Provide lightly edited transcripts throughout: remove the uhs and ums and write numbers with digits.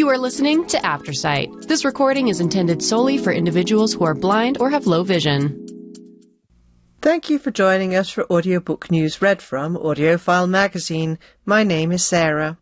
You are listening to Aftersight. This recording is intended solely for individuals who are blind or have low vision. Thank you for joining us for audiobook news read from AudioFile magazine. My name is Sarah.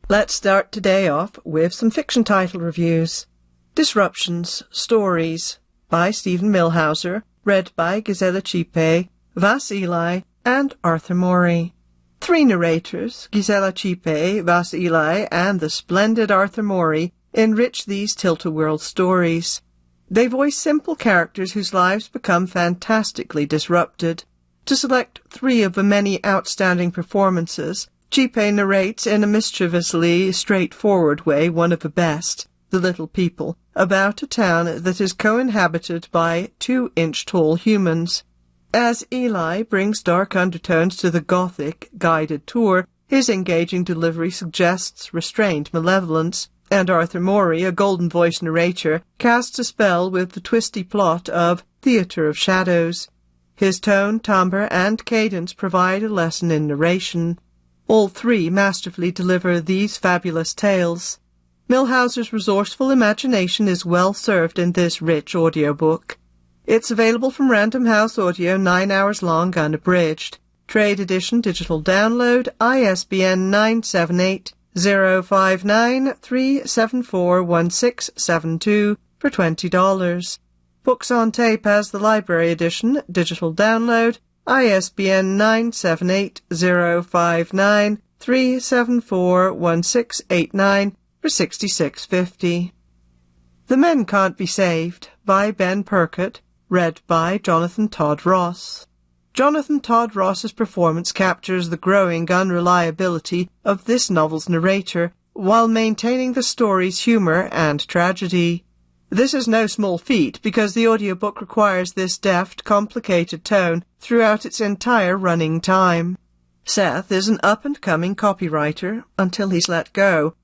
Let's start today off with some fiction title reviews. Disruptions, Stories by Stephen Millhauser, read by Gisela Cipe, Vas Eli, and Arthur Morey. Three narrators, Gisela Cipe, Vas Eli, and the splendid Arthur Morey, enrich these Tilt-A-Whirl stories. They voice simple characters whose lives become fantastically disrupted. To select three of the many outstanding performances, Cipe narrates in a mischievously straightforward way one of the best, The Little People, about a town that is co-inhabited by 2-inch-tall humans. As Eli brings dark undertones to the Gothic guided tour, his engaging delivery suggests restrained malevolence, and Arthur Morey, a golden-voiced narrator, casts a spell with the twisty plot of Theatre of Shadows. His tone, timbre, and cadence provide a lesson in narration. All three masterfully deliver these fabulous tales. Millhauser's resourceful imagination is well served in this rich audiobook. It's available from Random House Audio, 9 hours long, unabridged. Trade edition digital download, ISBN 978-059-374-1672 for $20. Books on tape as the library edition, digital download, ISBN 978-059-374-1689 for $66.50. The Men Can't Be Saved by Ben Perkett, read by Jonathan Todd Ross. Jonathan Todd Ross's performance captures the growing unreliability of this novel's narrator while maintaining the story's humor and tragedy. This is no small feat because the audiobook requires this deft, complicated tone throughout its entire running time. Seth is an up-and-coming copywriter until he's let go.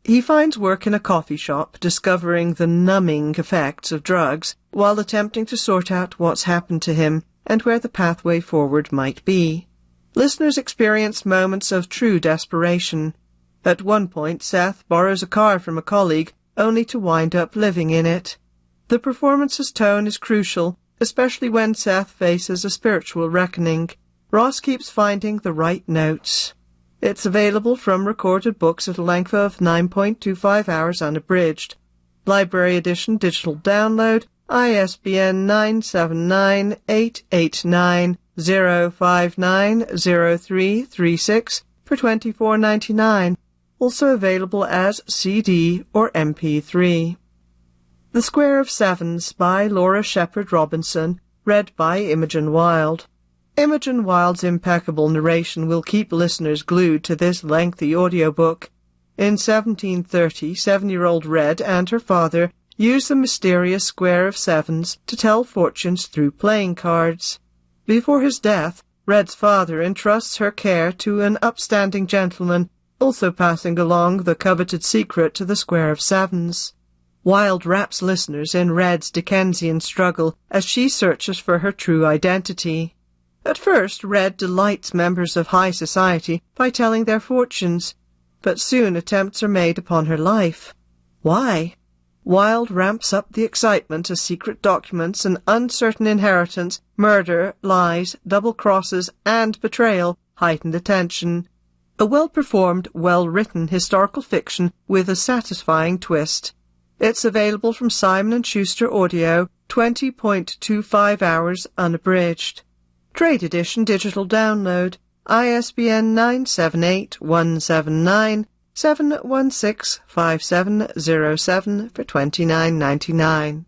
He finds work in a coffee shop, discovering the numbing effects of drugs while attempting to sort out what's happened to him and where the pathway forward might be. Listeners experience moments of true desperation. At one point, Seth borrows a car from a colleague, only to wind up living in it. The performance's tone is crucial, especially when Seth faces a spiritual reckoning. Ross keeps finding the right notes. It's available from Recorded Books at a length of 9.25 hours unabridged. Library edition digital download, ISBN 979-889-059-0336 for $24.99. Also available as CD or MP3. The Square of Sevens by Laura Shepard Robinson, read by Imogen Wild. Imogen Wild's impeccable narration will keep listeners glued to this lengthy audiobook. In 1730, 7-year-old Red and her father used the mysterious Square of Sevens to tell fortunes through playing cards. Before his death, Red's father entrusts her care to an upstanding gentleman, also passing along the coveted secret to the Square of Sevens. Wild wraps listeners in Red's Dickensian struggle as she searches for her true identity. At first, Red delights members of high society by telling their fortunes, but soon attempts are made upon her life. Why? Wild ramps up the excitement as secret documents, an uncertain inheritance, murder, lies, double crosses, and betrayal heighten the tension. A well-performed, well-written historical fiction with a satisfying twist. It's available from Simon & Schuster Audio, 20.25 hours unabridged. Trade edition digital download, ISBN 978-179-716-5707 for $29.99.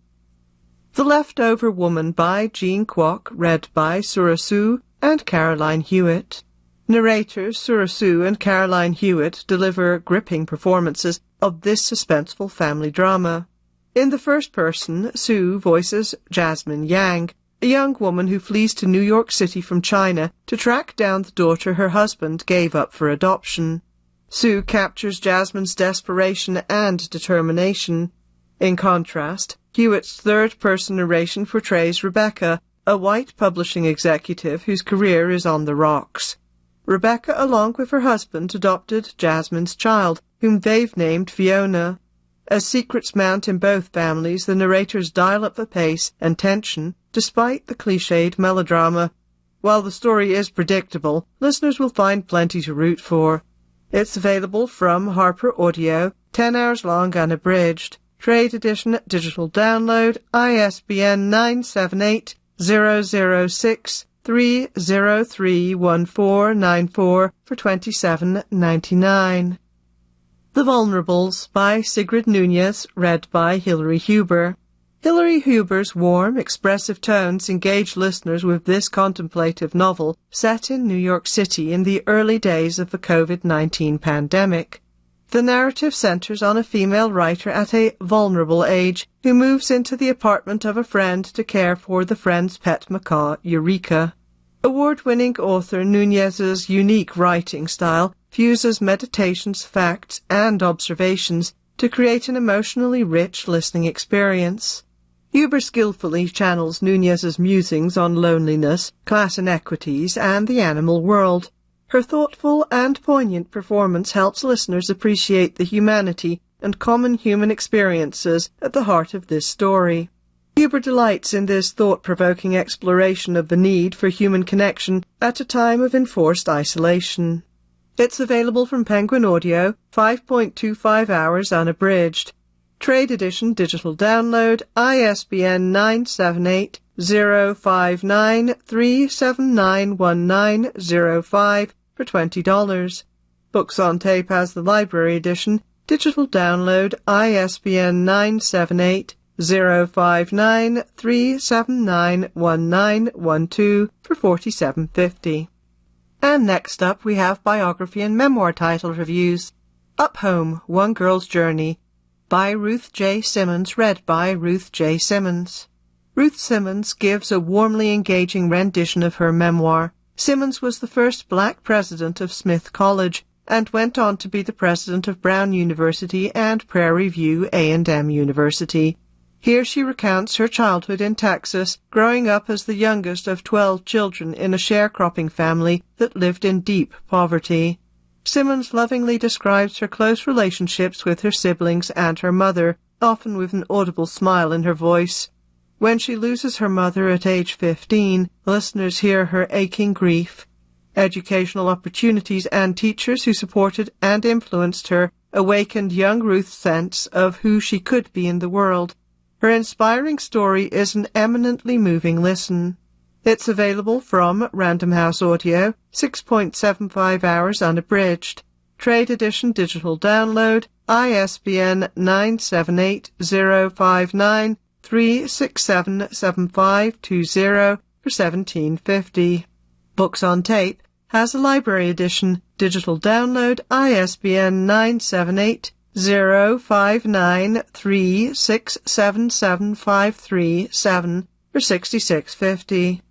The Leftover Woman by Jean Kwok, read by Sura Su and Caroline Hewitt. Narrators Sura Su and Caroline Hewitt deliver gripping performances of this suspenseful family drama. In the first person, Sue voices Jasmine Yang, a young woman who flees to New York City from China to track down the daughter her husband gave up for adoption. Sue captures Jasmine's desperation and determination. In contrast, Hewitt's third-person narration portrays Rebecca, a white publishing executive whose career is on the rocks. Rebecca, along with her husband, adopted Jasmine's child, whom they've named Fiona. As secrets mount in both families, the narrators dial up the pace and tension despite the cliched melodrama. While the story is predictable, listeners will find plenty to root for. It's available from Harper Audio, 10 hours long and abridged. Trade edition, digital download, ISBN 978-006-3031494 for $27.99. The Vulnerables by Sigrid Nunez, read by Hilary Huber. Hilary Huber's warm, expressive tones engage listeners with this contemplative novel set in New York City in the early days of the COVID-19 pandemic. The narrative centers on a female writer at a vulnerable age who moves into the apartment of a friend to care for the friend's pet macaw, Eureka. Award-winning author Nunez's unique writing style fuses meditations, facts, and observations to create an emotionally rich listening experience. Huber skillfully channels Nunez's musings on loneliness, class inequities, and the animal world. Her thoughtful and poignant performance helps listeners appreciate the humanity and common human experiences at the heart of this story. Huber delights in this thought-provoking exploration of the need for human connection at a time of enforced isolation. It's available from Penguin Audio, 5.25 hours unabridged. Trade edition, digital download, ISBN 978-059-3791905 for $20. Books on Tape has the library edition, digital download, ISBN 978-059-3791912 for $47.50. And next up we have biography and memoir title reviews. Up Home, One Girl's Journey by Ruth J. Simmons, read by Ruth J. Simmons. Ruth Simmons gives a warmly engaging rendition of her memoir. Simmons was the first black president of Smith College and went on to be the president of Brown University and Prairie View A&M University. Here she recounts her childhood in Texas, growing up as the youngest of 12 children in a sharecropping family that lived in deep poverty. Simmons lovingly describes her close relationships with her siblings and her mother, often with an audible smile in her voice. When she loses her mother at age 15, listeners hear her aching grief. Educational opportunities and teachers who supported and influenced her awakened young Ruth's sense of who she could be in the world. Her inspiring story is an eminently moving listen. It's available from Random House Audio, 6.75 hours unabridged. Trade edition, digital download, ISBN 978-059-3677520 for $17.50. Books on Tape has a library edition, digital download, ISBN 978-059-3677537 for $66.50.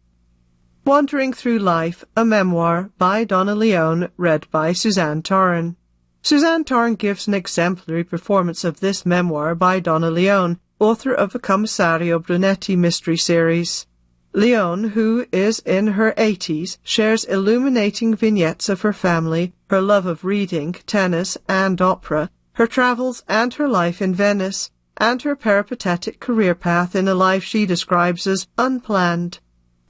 Wandering Through Life, a Memoir by Donna Leone, read by Suzanne Torren. Suzanne Torren gives an exemplary performance of this memoir by Donna Leone, author of the Commissario Brunetti mystery series. Leone, who is in her 80s, shares illuminating vignettes of her family, her love of reading, tennis, and opera, her travels and her life in Venice, and her peripatetic career path in a life she describes as unplanned.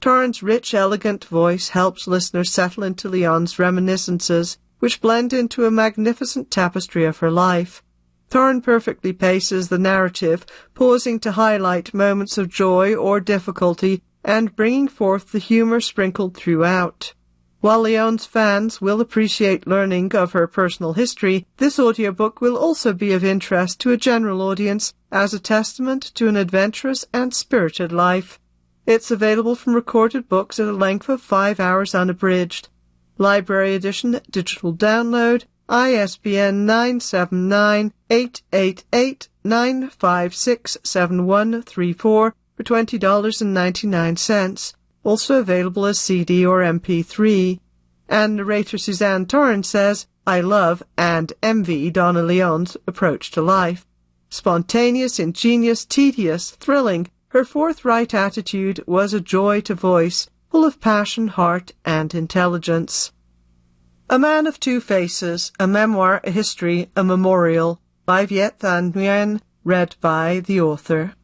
Torren's rich, elegant voice helps listeners settle into Leone's reminiscences, which blend into a magnificent tapestry of her life. Torren perfectly paces the narrative, pausing to highlight moments of joy or difficulty and bringing forth the humor sprinkled throughout. While Leone's fans will appreciate learning of her personal history, this audiobook will also be of interest to a general audience as a testament to an adventurous and spirited life. It's available from Recorded Books at a length of 5 hours unabridged. Library edition, digital download, ISBN 979-888-9567134 for $20.99, also available as CD or MP3. And narrator Suzanne Torren says, I love and envy Donna Leone's approach to life. Spontaneous, ingenious, tedious, thrilling, her forthright attitude was a joy to voice, full of passion, heart, and intelligence. A Man of Two Faces, a Memoir, a History, a Memorial, by Viet Thanh Nguyen, read by the author.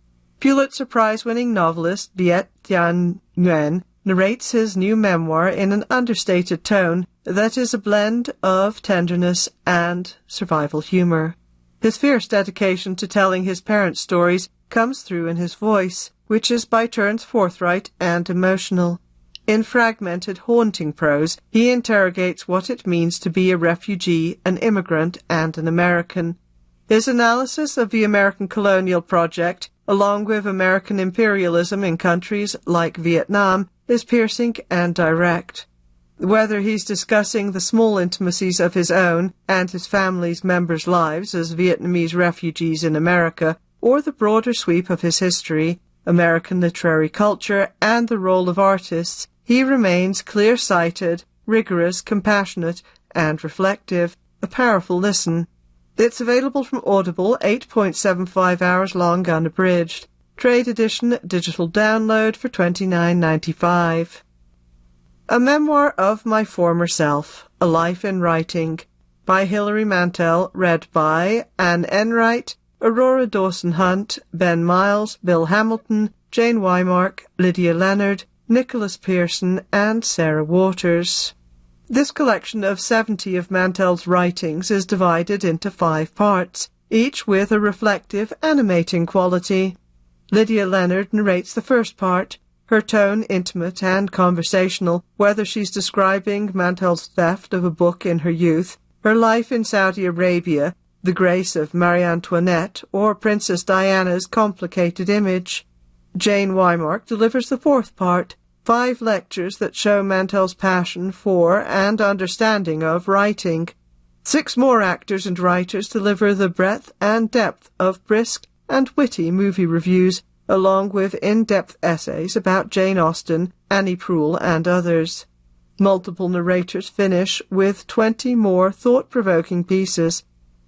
Pulitzer Prize-winning novelist Viet Thanh Nguyen narrates his new memoir in an understated tone that is a blend of tenderness and survival humor. His fierce dedication to telling his parents' stories comes through in his voice, which is by turns forthright and emotional. In fragmented, haunting prose, he interrogates what it means to be a refugee, an immigrant, and an American. His analysis of the American colonial project, along with American imperialism in countries like Vietnam, is piercing and direct. Whether he's discussing the small intimacies of his own and his family's members' lives as Vietnamese refugees in America, or the broader sweep of his history, American literary culture, and the role of artists, he remains clear-sighted, rigorous, compassionate, and reflective, a powerful listen. It's available from Audible, 8.75 hours long unabridged. Trade edition digital download for $29.95. A Memoir of My Former Self, A Life in Writing, by Hilary Mantel, read by Anne Enright, Aurora Dawson-Hunt, Ben Miles, Bill Hamilton, Jane Wymark, Lydia Leonard, Nicholas Pearson, and Sarah Waters. This collection of 70 of Mantel's writings is divided into 5 parts, each with a reflective, animating quality. Lydia Leonard narrates the first part, her tone intimate and conversational, whether she's describing Mantel's theft of a book in her youth, her life in Saudi Arabia, the grace of Marie Antoinette, or Princess Diana's complicated image. Jane Wymark delivers the fourth part, 5 lectures that show Mantel's passion for and understanding of writing. 6 more actors and writers deliver the breadth and depth of brisk and witty movie reviews, along with in-depth essays about Jane Austen, Annie Proulx, and others. Multiple narrators finish with 20 more thought-provoking pieces.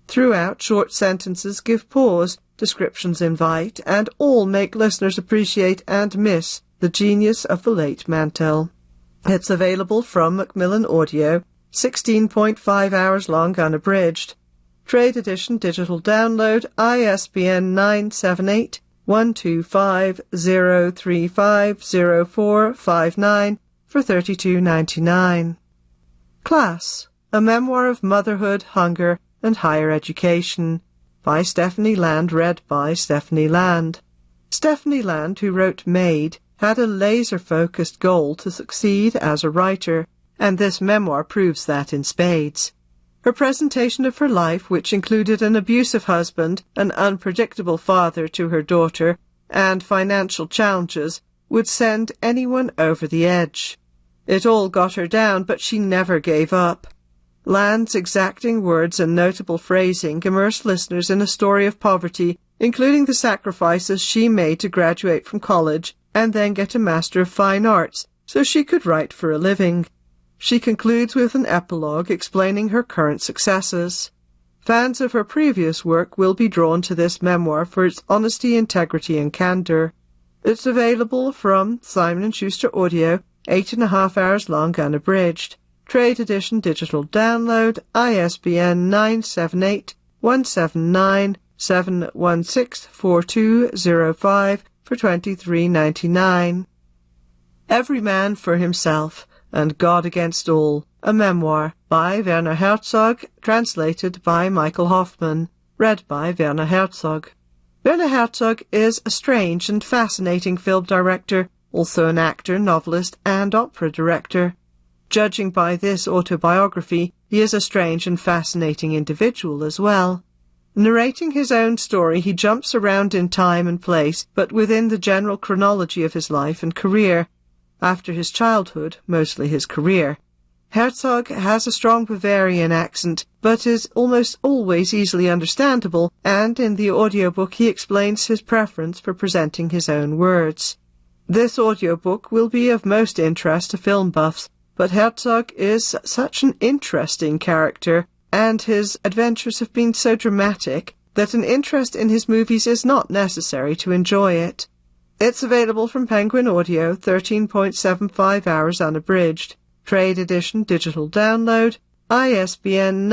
Throughout, short sentences give pause, descriptions invite, and all make listeners appreciate and miss the genius of the late Mantel. It's available from Macmillan Audio, 16.5 hours long unabridged. Trade edition digital download, ISBN 978-125-0350459 for $32.99. Class, A Memoir of Motherhood, Hunger, and Higher Education, by Stephanie Land, read by Stephanie Land. Stephanie Land, who wrote Maid, had a laser-focused goal to succeed as a writer, and this memoir proves that in spades. Her presentation of her life, which included an abusive husband, an unpredictable father to her daughter, and financial challenges, would send anyone over the edge. It all got her down, but she never gave up. Land's exacting words and notable phrasing immerse listeners in a story of poverty, including the sacrifices she made to graduate from college and then get a Master of Fine Arts so she could write for a living. She concludes with an epilogue explaining her current successes. Fans of her previous work will be drawn to this memoir for its honesty, integrity, and candor. It's available from Simon & Schuster Audio, 8.5 hours long unabridged. Trade edition digital download, ISBN 978-179-716-4205 for $23.99. Every Man for Himself and God Against All, a memoir, by Werner Herzog, translated by Michael Hoffman, read by Werner Herzog. Werner Herzog is a strange and fascinating film director, also an actor, novelist, and opera director. Judging by this autobiography, he is a strange and fascinating individual as well. Narrating his own story, he jumps around in time and place, but within the general chronology of his life and career. After his childhood, mostly his career. Herzog has a strong Bavarian accent, but is almost always easily understandable, and in the audiobook he explains his preference for presenting his own words. This audiobook will be of most interest to film buffs, but Herzog is such an interesting character, and his adventures have been so dramatic, that an interest in his movies is not necessary to enjoy it. It's available from Penguin Audio, 13.75 hours unabridged. Trade edition digital download, ISBN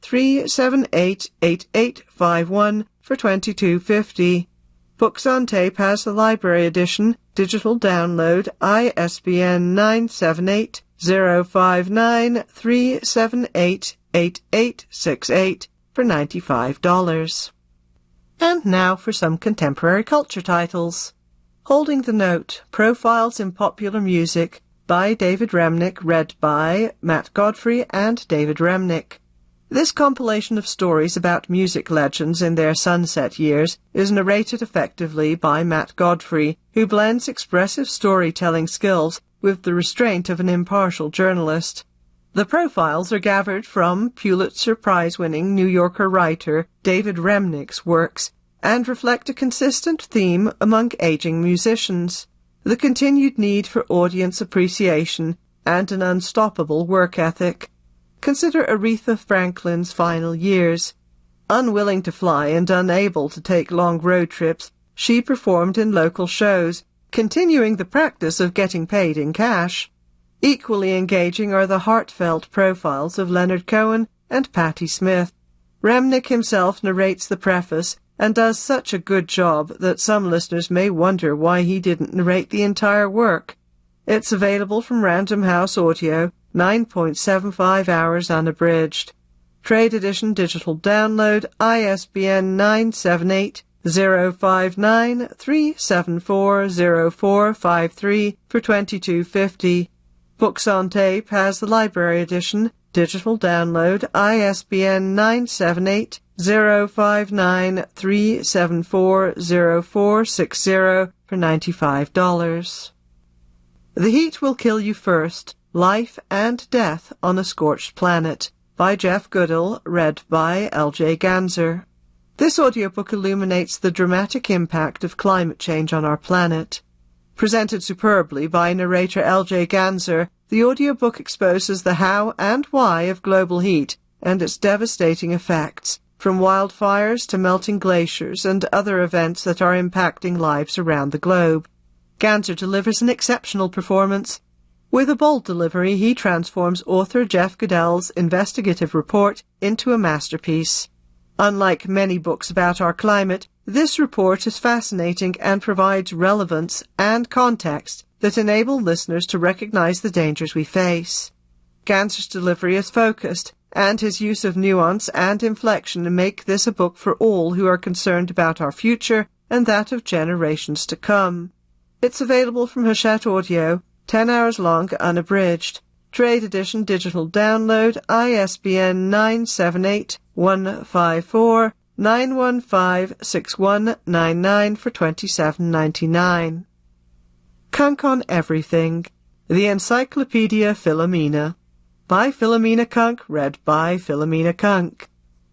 3788851 for $22.50. Books on Tape has the library edition, digital download, ISBN 978-059-378-8868 for $95. And now for some contemporary culture titles. Holding the Note, Profiles in Popular Music by David Remnick, read by Matt Godfrey and David Remnick. This compilation of stories about music legends in their sunset years is narrated effectively by Matt Godfrey, who blends expressive storytelling skills with the restraint of an impartial journalist. The profiles are gathered from Pulitzer Prize-winning New Yorker writer David Remnick's works and reflect a consistent theme among aging musicians: the continued need for audience appreciation and an unstoppable work ethic. Consider Aretha Franklin's final years. Unwilling to fly and unable to take long road trips, she performed in local shows, continuing the practice of getting paid in cash. Equally engaging are the heartfelt profiles of Leonard Cohen and Patti Smith. Remnick himself narrates the preface and does such a good job that some listeners may wonder why he didn't narrate the entire work. It's available from Random House Audio, 9.75 hours unabridged. Trade edition digital download, ISBN 978-059-3740453 for $22.50. Books on Tape has the library edition, digital download, ISBN 978-059-3740460 for $95. The Heat Will Kill You First, Life and Death on a Scorched Planet by Jeff Goodall, read by L.J. Ganser. This audiobook illuminates the dramatic impact of climate change on our planet. Presented superbly by narrator L.J. Ganser, the audiobook exposes the how and why of global heat and its devastating effects, from wildfires to melting glaciers and other events that are impacting lives around the globe. Ganser delivers an exceptional performance. With a bold delivery, he transforms author Jeff Goodall's investigative report into a masterpiece. Unlike many books about our climate, this report is fascinating and provides relevance and context that enable listeners to recognize the dangers we face. Ganser's delivery is focused, and his use of nuance and inflection make this a book for all who are concerned about our future and that of generations to come. It's available from Hachette Audio, 10 hours long, unabridged. Trade edition digital download, ISBN 978-154-915-6199 for $27.99. Kunk on Everything, The Encyclopedia Philomena by Philomena Kunk, read by Philomena Kunk.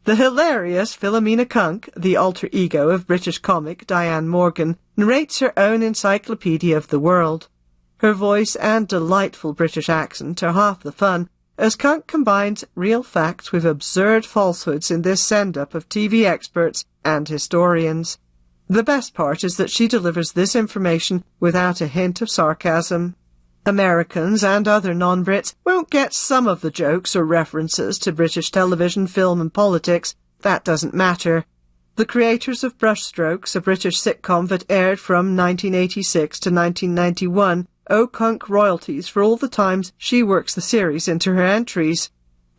The hilarious Philomena Kunk, the alter ego of British comic Diane Morgan, narrates her own encyclopedia of the world. Her voice and delightful British accent are half the fun, as Kunk combines real facts with absurd falsehoods in this send-up of TV experts and historians. The best part is that she delivers this information without a hint of sarcasm. Americans and other non-Brits won't get some of the jokes or references to British television, film and politics. That doesn't matter. The creators of Brushstrokes, a British sitcom that aired from 1986 to 1991, owe Kunk royalties for all the times she works the series into her entries.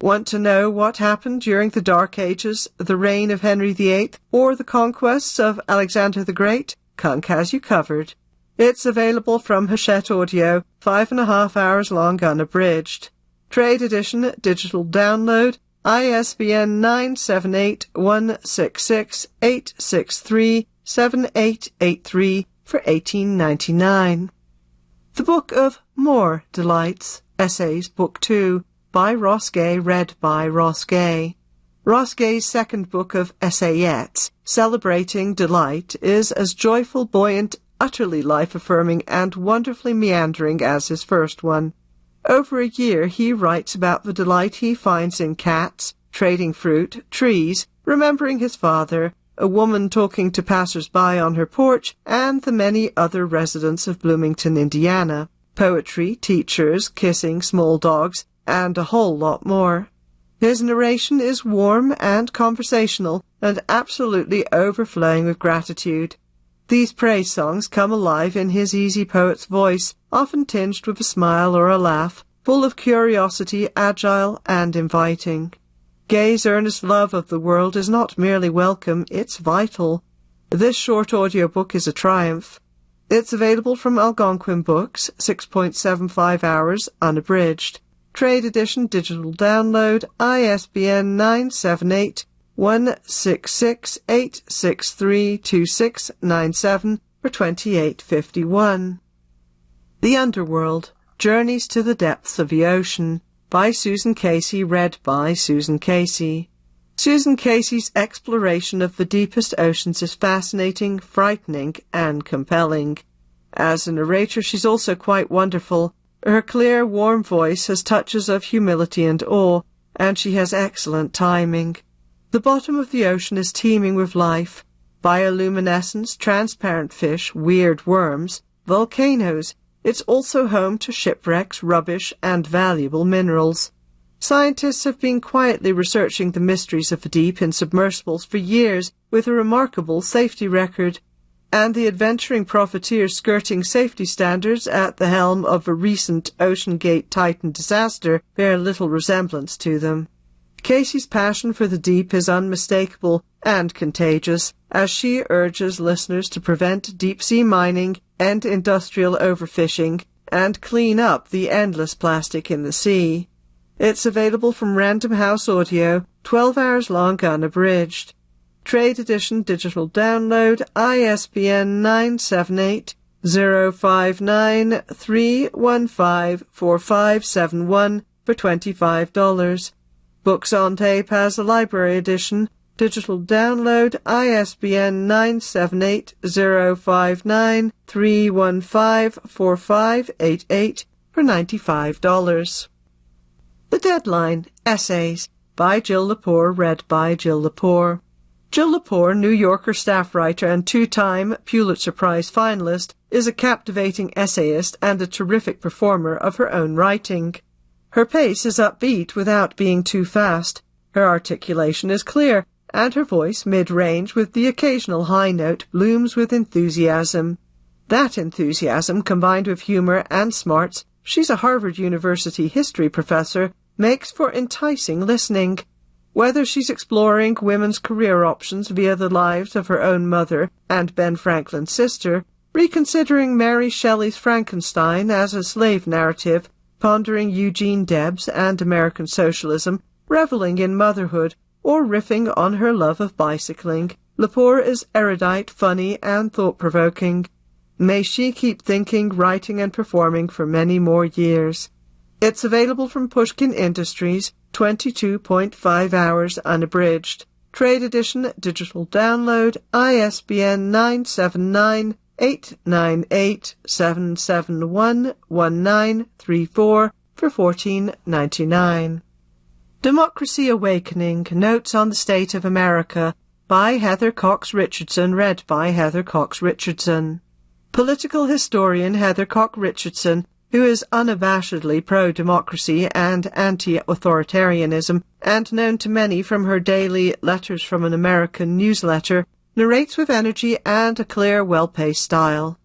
Want to know what happened during the Dark Ages, the reign of Henry VIII, or the conquests of Alexander the Great? Kunk has you covered. It's available from Hachette Audio, 5.5 hours long unabridged. Trade edition, digital download, ISBN 978-166-863-7883 for $18.99. The Book of More Delights, Essays, Book 2, by Ross Gay, read by Ross Gay. Ross Gay's second book of essayettes, Celebrating Delight, is as joyful, buoyant, utterly life-affirming, and wonderfully meandering as his first one. Over a year he writes about the delight he finds in cats, trading fruit, trees, remembering his father, a woman talking to passers-by on her porch, and the many other residents of Bloomington, Indiana, poetry, teachers, kissing, small dogs, and a whole lot more. His narration is warm and conversational and absolutely overflowing with gratitude. These praise songs come alive in his easy poet's voice, often tinged with a smile or a laugh, full of curiosity, agile and inviting. Gay's earnest love of the world is not merely welcome, it's vital. This short audiobook is a triumph. It's available from Algonquin Books, 6.75 hours, unabridged. Trade edition digital download, ISBN 978-166-863-2697 for $28.51. The Underworld, Journeys to the Depths of the Ocean, by Susan Casey, read by Susan Casey. Susan Casey's exploration of the deepest oceans is fascinating, frightening, and compelling. As a narrator, she's also quite wonderful. Her clear, warm voice has touches of humility and awe, and she has excellent timing. The bottom of the ocean is teeming with life. Bioluminescence, transparent fish, weird worms, volcanoes. It's also home to shipwrecks, rubbish, and valuable minerals. Scientists have been quietly researching the mysteries of the deep in submersibles for years with a remarkable safety record, and the adventuring profiteers skirting safety standards at the helm of a recent OceanGate Titan disaster bear little resemblance to them. Casey's passion for the deep is unmistakable and contagious, as she urges listeners to prevent deep-sea mining and industrial overfishing and clean up the endless plastic in the sea. It's available from Random House Audio, 12 hours long unabridged. Trade edition digital download, ISBN 978-059-315-4571 for $25. Books on Tape has a library edition, digital download, ISBN 978-059-315-4588 for $95. The Deadline, Essays, by Jill Lepore, read by Jill Lepore. Jill Lepore, New Yorker staff writer and two-time Pulitzer Prize finalist, is a captivating essayist and a terrific performer of her own writing. Her pace is upbeat without being too fast. Her articulation is clear, and her voice, mid-range with the occasional high note, blooms with enthusiasm. That enthusiasm, combined with humor and smarts, she's a Harvard University history professor, makes for enticing listening. Whether she's exploring women's career options via the lives of her own mother and Ben Franklin's sister, reconsidering Mary Shelley's Frankenstein as a slave narrative, pondering Eugene Debs and American socialism, reveling in motherhood, or riffing on her love of bicycling, Lepore is erudite, funny, and thought-provoking. May she keep thinking, writing, and performing for many more years. It's available from Pushkin Industries, 22.5 hours unabridged. Trade edition digital download, ISBN 979-898-771-1934 for $14.99. Democracy Awakening, Notes on the State of America, by Heather Cox Richardson, read by Heather Cox Richardson. Political historian Heather Cox Richardson, who is unabashedly pro-democracy and anti-authoritarianism, and known to many from her daily Letters from an American newsletter, narrates with energy and a clear, well-paced style.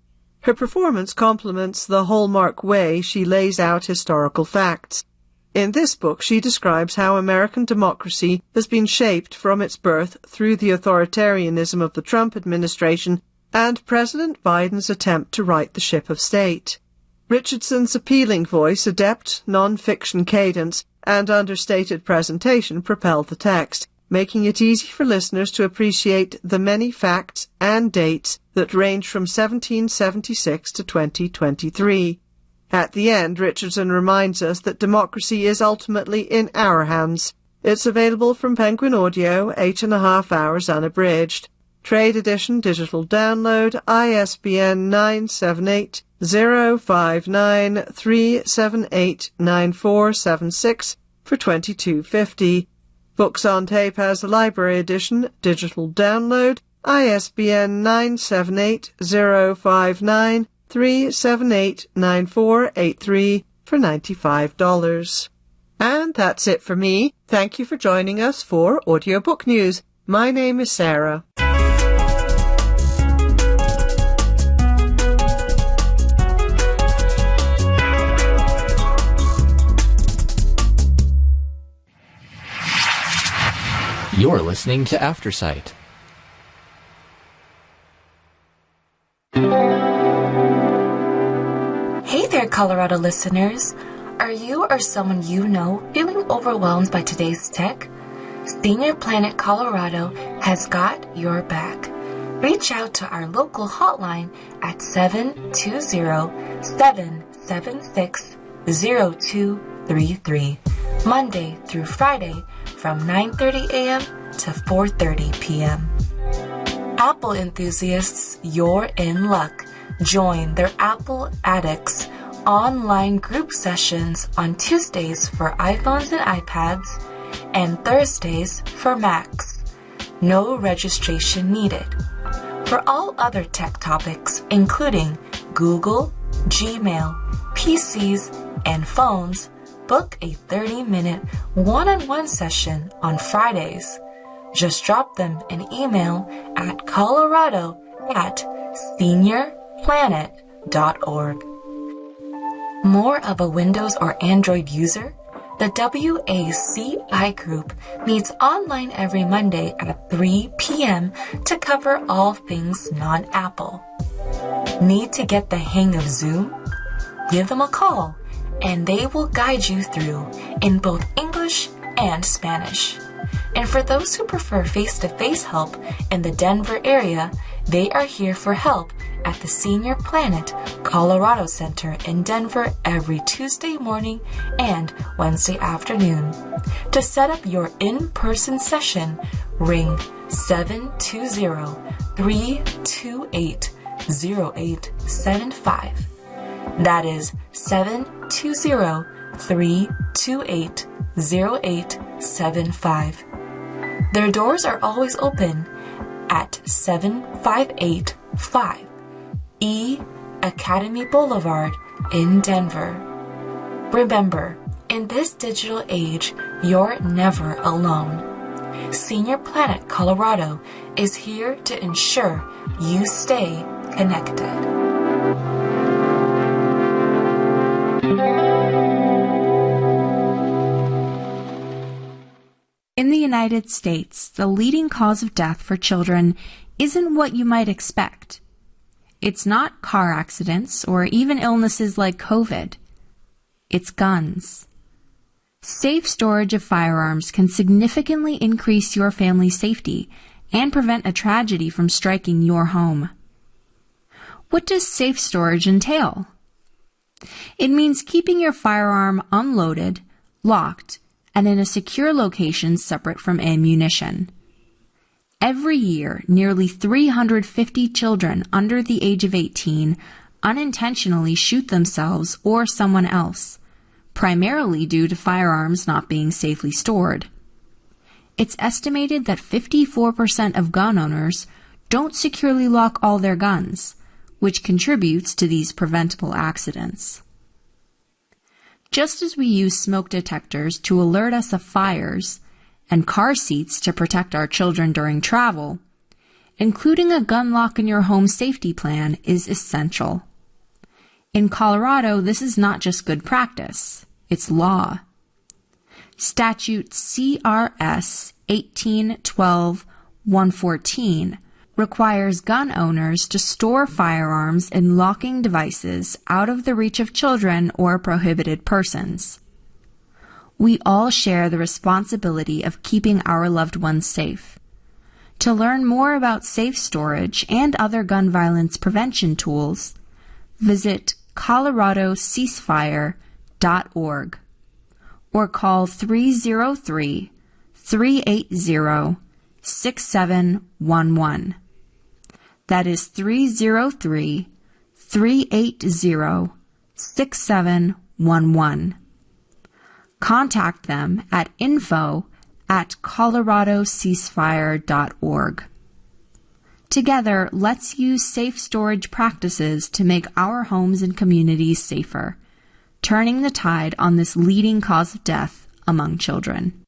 Her performance complements the hallmark way she lays out historical facts. In this book, she describes how American democracy has been shaped from its birth through the authoritarianism of the Trump administration and President Biden's attempt to right the ship of state. Richardson's appealing voice, adept non-fiction cadence, and understated presentation propel the text, making it easy for listeners to appreciate the many facts and dates that range from 1776 to 2023. At the end, Richardson reminds us that democracy is ultimately in our hands. It's available from Penguin Audio, 8.5 hours unabridged. Trade edition digital download, ISBN 978-059-378-9476 for $22.50. Books on Tape has a library edition, digital download, ISBN 978-059-378-9483 for $95. And that's it for me. Thank you for joining us for Audiobook News. My name is Sarah. You're listening to Aftersight. Hey there, Colorado listeners. Are you or someone you know feeling overwhelmed by today's tech? Senior Planet Colorado has got your back. Reach out to our local hotline at 720-776-0233, Monday through Friday from 9:30 a.m. to 4:30 p.m. Apple enthusiasts, you're in luck. Join their Apple Addicts online group sessions on Tuesdays for iPhones and iPads and Thursdays for Macs. No registration needed. For all other tech topics, including Google, Gmail, PCs, and phones, book a 30-minute one-on-one session on Fridays. Just drop them an email at colorado@seniorplanet.org. More of a Windows or Android user? The WACI group meets online every Monday at 3 p.m. to cover all things non-Apple. Need to get the hang of Zoom? Give them a call, and they will guide you through in both English and Spanish. And for those who prefer face-to-face help in the Denver area, they are here for help at the Senior Planet Colorado Center in Denver every Tuesday morning and Wednesday afternoon. To set up your in-person session, ring 720-328-0875. That is 720-328-0875. Their doors are always open at 7585 E Academy Boulevard in Denver. Remember, in this digital age, you're never alone. Senior Planet Colorado is here to ensure you stay connected. In the United States, the leading cause of death for children isn't what you might expect. It's not car accidents or even illnesses like COVID. It's guns. Safe storage of firearms can significantly increase your family's safety and prevent a tragedy from striking your home. What does safe storage entail? It means keeping your firearm unloaded, locked, and in a secure location separate from ammunition. Every year, nearly 350 children under the age of 18 unintentionally shoot themselves or someone else, primarily due to firearms not being safely stored. It's estimated that 54% of gun owners don't securely lock all their guns, which contributes to these preventable accidents. Just as we use smoke detectors to alert us of fires and car seats to protect our children during travel, including a gun lock in your home safety plan is essential. In Colorado, this is not just good practice, it's law. Statute CRS 1812-114 requires gun owners to store firearms in locking devices out of the reach of children or prohibited persons. We all share the responsibility of keeping our loved ones safe. To learn more about safe storage and other gun violence prevention tools, visit coloradoceasefire.org or call 303-380-6711. That is 303-380-6711. Contact them at info@coloradoceasefire.org. Together, let's use safe storage practices to make our homes and communities safer, turning the tide on this leading cause of death among children.